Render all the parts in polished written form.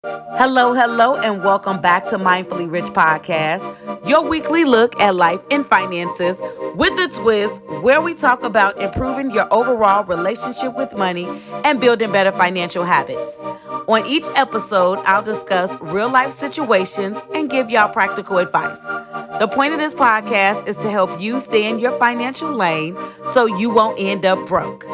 Hello, hello, and welcome back to Mindfully Rich Podcast, your weekly look at life and finances with a twist where we talk about improving your overall relationship with money and building better financial habits. On each episode, I'll discuss real life situations and give y'all practical advice. The point of this podcast is to help you stay in your financial lane so you won't end up broke.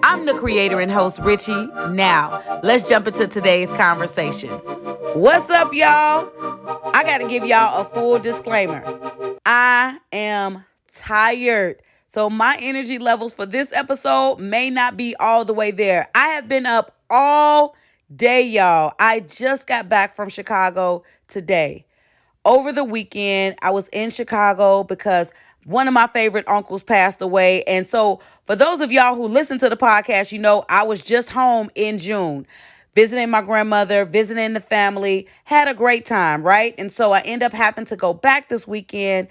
I'm the creator and host, Richie. Now, let's jump into today's conversation. What's up, y'all? I got to give y'all a full disclaimer. I am tired. So my energy levels for this episode may not be all the way there. I have been up all day, y'all. I just got back from Chicago today. Over the weekend, I was in Chicago because one of my favorite uncles passed away. And so for those of y'all who listen to the podcast, you know I was just home in June, visiting my grandmother, visiting the family, had a great time, right? And so I end up having to go back this weekend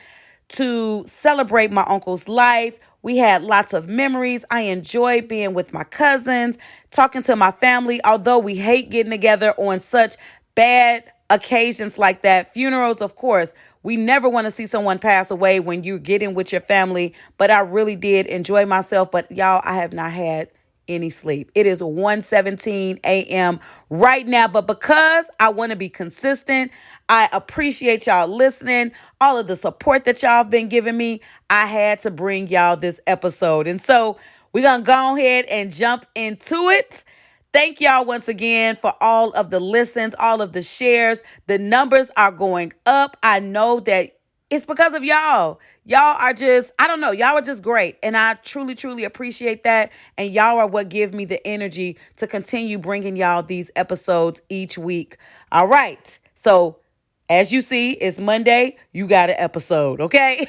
to celebrate my uncle's life. We had lots of memories. I enjoyed being with my cousins, talking to my family, although we hate getting together on such bad occasions like that. Funerals, of course, we never want to see someone pass away when you're getting with your family, but I really did enjoy myself. But y'all, I have not had any sleep. It is 1:17 a.m. right now, but because I want to be consistent, I appreciate y'all listening, all of the support that y'all have been giving me. I had to bring y'all this episode. And so we're going to go ahead and jump into it. Thank y'all once again for all of the listens, all of the shares. The numbers are going up. I know that it's because of y'all. Y'all are just, I don't know, y'all are just great. And I truly, truly appreciate that. And y'all are what give me the energy to continue bringing y'all these episodes each week. All right. So as you see, it's Monday. You got an episode, okay?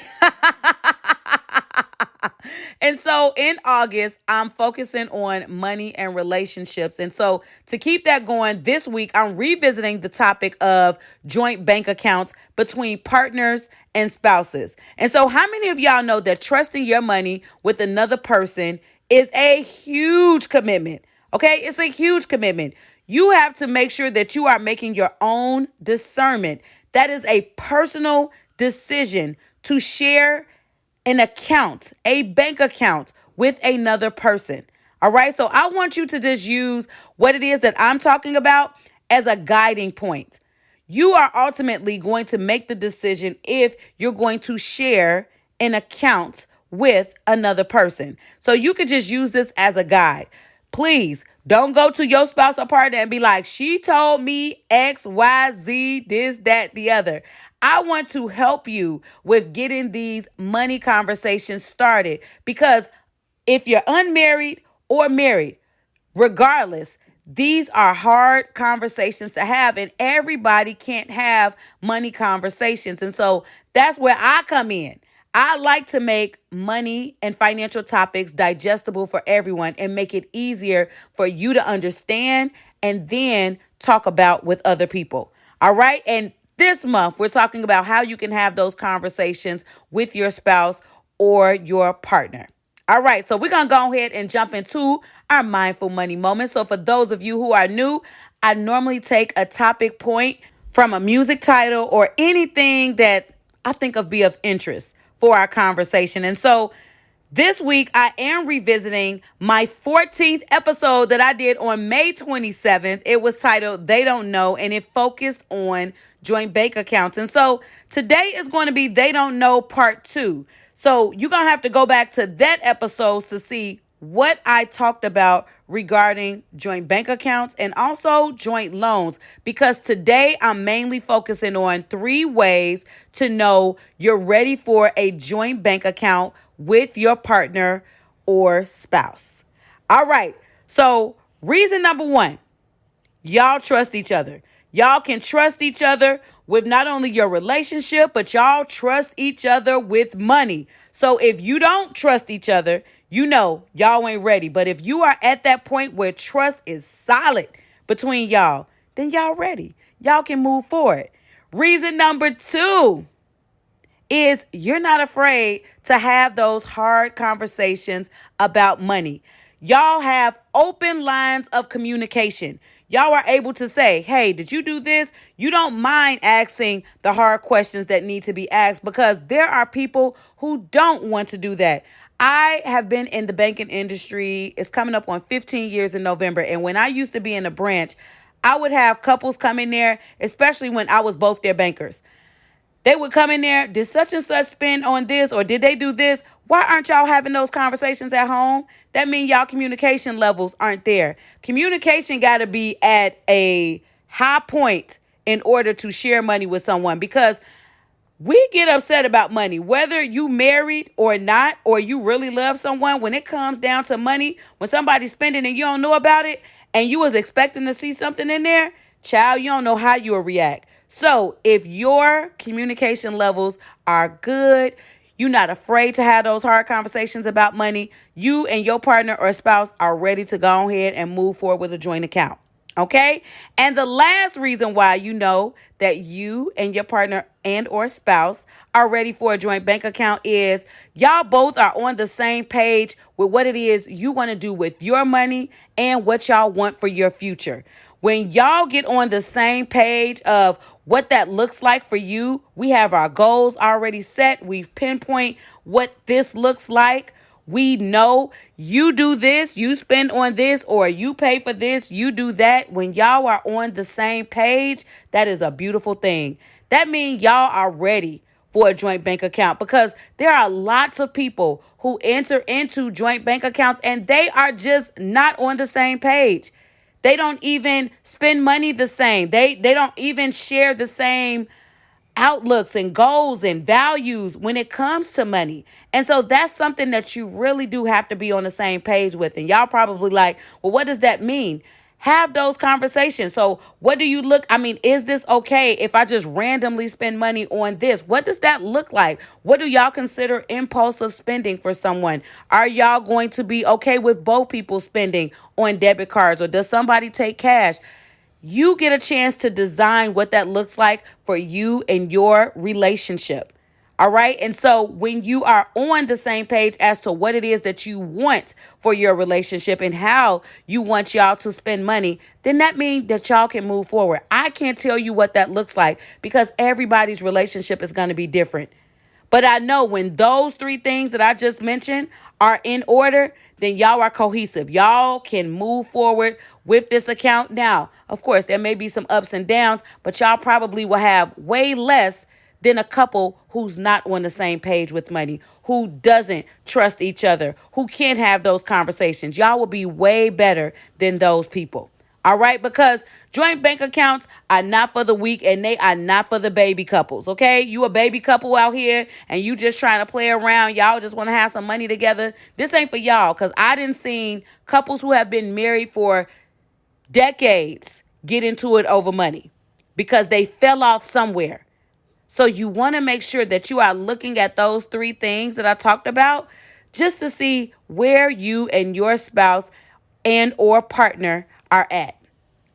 And so in August, I'm focusing on money and relationships. And so to keep that going, this week, I'm revisiting the topic of joint bank accounts between partners and spouses. And so how many of y'all know that trusting your money with another person is a huge commitment? Okay, it's a huge commitment. You have to make sure that you are making your own discernment. That is a personal decision to share an account, a bank account with another person. All right. So I want you to just use what it is that I'm talking about as a guiding point. You are ultimately going to make the decision if you're going to share an account with another person. So you could just use this as a guide. Please don't go to your spouse or partner and be like, she told me X, Y, Z, this, that, the other. I want to help you with getting these money conversations started because if you're unmarried or married, regardless, these are hard conversations to have, and everybody can't have money conversations. And so that's where I come in. I like to make money and financial topics digestible for everyone and make it easier for you to understand and then talk about with other people. All right. And this month, we're talking about how you can have those conversations with your spouse or your partner. All right, so we're going to go ahead and jump into our mindful money moment. So for those of you who are new, I normally take a topic point from a music title or anything that I think of be of interest for our conversation. And so this week, I am revisiting my 14th episode that I did on May 27th. It was titled They Don't Know, and it focused on joint bank accounts. And so today is going to be They Don't Know Part 2. So you're going to have to go back to that episode to see what I talked about regarding joint bank accounts and also joint loans, because today I'm mainly focusing on 3 ways to know you're ready for a joint bank account with your partner or spouse. All right. So reason number 1, y'all trust each other. Y'all can trust each other with not only your relationship, but y'all trust each other with money. So if you don't trust each other, you know y'all ain't ready. But if you are at that point where trust is solid between y'all, then y'all ready. Y'all can move forward. Reason number 2 is you're not afraid to have those hard conversations about money. Y'all have open lines of communication. y'all are able to say, hey, did you do this? You don't mind asking the hard questions that need to be asked, because there are people who don't want to do that. I have been in the banking industry. It's coming up on 15 years in November. And when I used to be in a branch, I would have couples come in there, especially when I was both their bankers. They would come in there, did such and such spend on this, or did they do this? Why aren't y'all having those conversations at home? That means y'all communication levels aren't there. Communication got to be at a high point in order to share money with someone, because we get upset about money, whether you married or not, or you really love someone. When it comes down to money, when somebody's spending and you don't know about it, and you was expecting to see something in there, child, you don't know how you will react. So if your communication levels are good, you're not afraid to have those hard conversations about money, you and your partner or spouse are ready to go ahead and move forward with a joint account. Okay. And the last reason why you know that you and your partner and or spouse are ready for a joint bank account is y'all both are on the same page with what it is you want to do with your money and what y'all want for your future. When y'all get on the same page of what that looks like for you, we have our goals already set. We've pinpoint what this looks like. We know you do this, you spend on this, or you pay for this, you do that. When y'all are on the same page, that is a beautiful thing. That means y'all are ready for a joint bank account, because there are lots of people who enter into joint bank accounts and they are just not on the same page. They don't even spend money the same. They don't even share the same outlooks and goals and values when it comes to money. And so that's something that you really do have to be on the same page with. And y'all probably like, well, what does that mean? Have those conversations. So what do you look? I mean, is this okay if I just randomly spend money on this? What does that look like? What do y'all consider impulsive spending for someone? Are y'all going to be okay with both people spending on debit cards, or does somebody take cash? You get a chance to design what that looks like for you and your relationship. All right. And so when you are on the same page as to what it is that you want for your relationship and how you want y'all to spend money, then that means that y'all can move forward. I can't tell you what that looks like, because everybody's relationship is going to be different. But I know when those three things that I just mentioned are in order, then y'all are cohesive. Y'all can move forward with this account. Now, of course, there may be some ups and downs, but y'all probably will have way less than a couple who's not on the same page with money, who doesn't trust each other, who can't have those conversations. Y'all will be way better than those people. All right, because joint bank accounts are not for the weak, and they are not for the baby couples. Okay, you a baby couple out here and you just trying to play around. Y'all just want to have some money together. This ain't for y'all, because I done seen couples who have been married for decades get into it over money because they fell off somewhere. So you want to make sure that you are looking at those three things that I talked about, just to see where you and your spouse and or partner are at.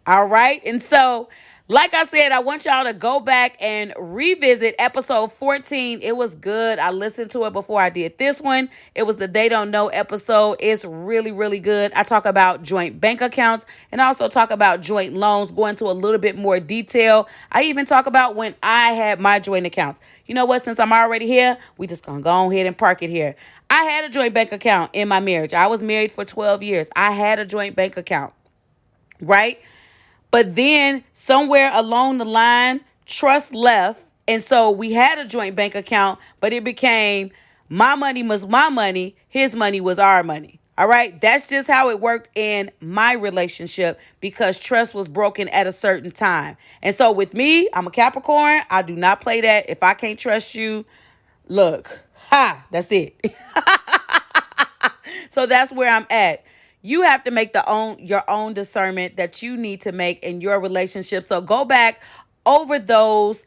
All right. And so, like I said, I want y'all to go back and revisit episode 14. It was good. I listened to it before I did this one. It was the They Don't Know episode. It's really, really good. I talk about joint bank accounts and also talk about joint loans, go into a little bit more detail. I even talk about when I had my joint accounts. You know what? Since I'm already here, we just gonna go ahead and park it here. I had a joint bank account in my marriage. I was married for 12 years. I had a joint bank account, right? But then somewhere along the line, trust left. And so we had a joint bank account, but it became my money was my money. His money was our money. All right. That's just how it worked in my relationship, because trust was broken at a certain time. And so with me, I'm a Capricorn. I do not play that. If I can't trust you, look, that's it. So that's where I'm at. You have to make your own discernment that you need to make in your relationship. So go back over those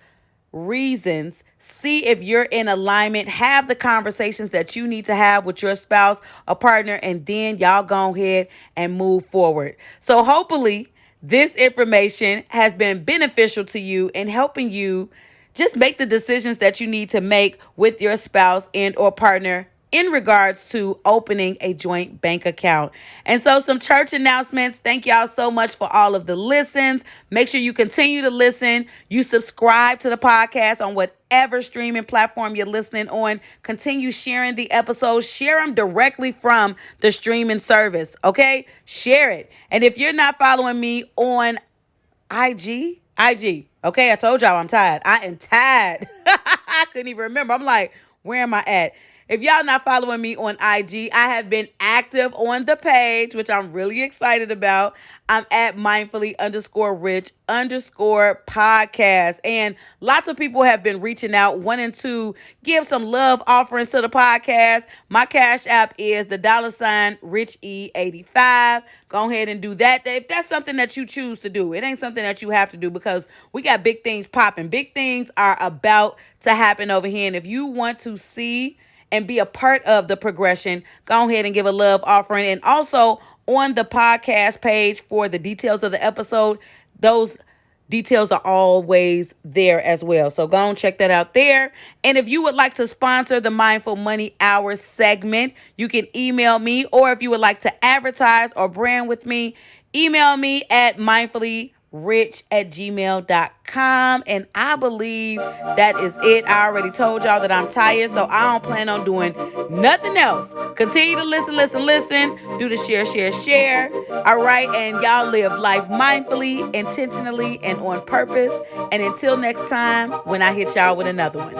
reasons, see if you're in alignment, have the conversations that you need to have with your spouse or partner, and then y'all go ahead and move forward. So hopefully this information has been beneficial to you in helping you just make the decisions that you need to make with your spouse and or partner in regards to opening a joint bank account. And so some church announcements. Thank y'all so much for all of the listens. Make sure you continue to listen. You subscribe to the podcast on whatever streaming platform you're listening on. Continue sharing the episodes. Share them directly from the streaming service. Okay? Share it. And if you're not following me on IG. Okay, I told y'all I'm tired. I am tired. I couldn't even remember. I'm like, where am I at? If y'all not following me on IG, I have been active on the page, which I'm really excited about. I'm at mindfully_rich_podcast. And lots of people have been reaching out, wanting to give some love offerings to the podcast. My Cash App is the $RichE85. Go ahead and do that. If that's something that you choose to do, it ain't something that you have to do, because we got big things popping. Big things are about to happen over here. And if you want to see and be a part of the progression, go ahead and give a love offering. And also on the podcast page for the details of the episode, those details are always there as well. So go and check that out there. And if you would like to sponsor the Mindful Money Hour segment, you can email me. Or if you would like to advertise or brand with me, email me at mindfullyrich@gmail.com. And I believe that is it. I already told y'all that I'm tired, so I don't plan on doing nothing else. Continue to listen. Do the share. All right. And y'all live life mindfully, intentionally, and on purpose. And until next time, when I hit y'all with another one.